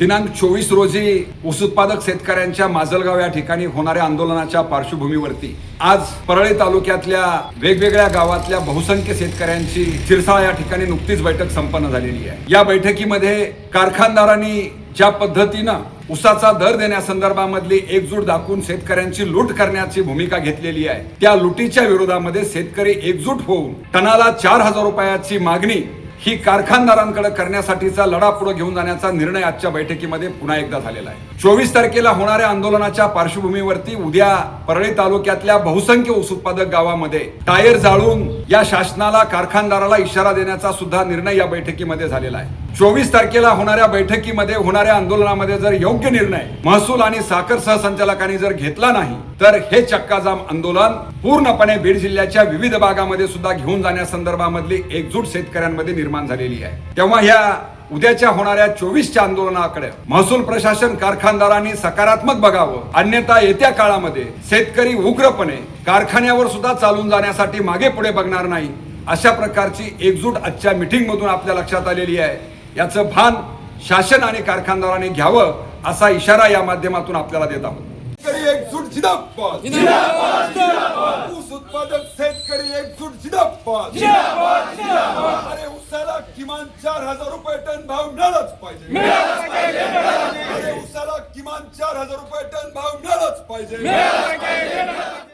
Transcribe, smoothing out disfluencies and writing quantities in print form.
दिनांक 24 रोजी ऊस उत्पादक शेतकऱ्यांच्या माजलगाव या ठिकाणी होणाऱ्या आंदोलनाच्या पार्श्वभूमीवरती आज परळी तालुक्यातल्या वेगवेगळ्या गावातल्या बहुसंख्य शेतकऱ्यांची सिरसाळा या ठिकाणी नुकतीच बैठक संपन्न झालेली आहे। या बैठकीमध्ये कारखानदारांनी ज्या पद्धतीनं ऊसाचा दर देण्यासंदर्भामधली एकजूट दाखवून शेतकऱ्यांची लूट करण्याची भूमिका घेतलेली आहे, त्या लुटीच्या विरोधामध्ये शेतकरी एकजूट होऊन टनाला 4,000 रुपयाची मागणी ही कारखानदारांकडे करण्यासाठीचा लढा पुढे घेऊन जाण्याचा निर्णय आजच्या बैठकीमध्ये पुन्हा एकदा झालेला आहे। 24 तारखेला होणाऱ्या आंदोलनाच्या पार्श्वभूमीवरती उद्या परळी तालुक्यातल्या बहुसंख्य ऊस उत्पादक गावामध्ये टायर जाळून या शासनाला कारखानदाराला इशारा देण्याचा सुद्धा निर्णय या बैठकीमध्ये झालेला आहे। 24 तारखेला होणाऱ्या बैठकीमध्ये होणाऱ्या आंदोलनामध्ये जर योग्य निर्णय महसूल आणि साखर सहसंचालकांनी जर घेतला नाही तर हे चक्काजाम आंदोलन पूर्णपणे बीड जिल्ह्याच्या विविध भागामध्ये सुद्धा घेऊन जाण्यासंदर्भामधली एकजूट शेतकऱ्यांमध्ये निर्माण झालेली आहे। तेव्हा ह्या उद्याच्या होणाऱ्या 24च्या आंदोलनाकडे महसूल प्रशासन कारखानदारांनी सकारात्मक बघावं, अन्यथा येत्या काळामध्ये शेतकरी उग्रपणे कारखान्यावर सुद्धा चालून जाण्यासाठी मागे पुढे बघणार नाही, अशा प्रकारची एकजूट आजच्या मीटिंग मधून आपल्या लक्षात आलेली आहे। याचं भान शासन आणि कारखानदारांनी घ्यावं असा इशारा या माध्यमातून आपल्याला देत आहोत। शेतकरी एकजूट जिंदाबाद, जिंदाबाद, जिंदाबाद। ऊस उत्पादक शेतकरी एकजूट जिंदाबाद, जिंदाबाद, जिंदाबाद। अरे ऊसाला किमान 4,000 रुपये टन भाव मिळालाच पाहिजे, मिळालाच पाहिजे। अरे ऊसाला किमान 4,000 रुपये टन भाव मिळालाच पाहिजे, मिळालाच पाहिजे।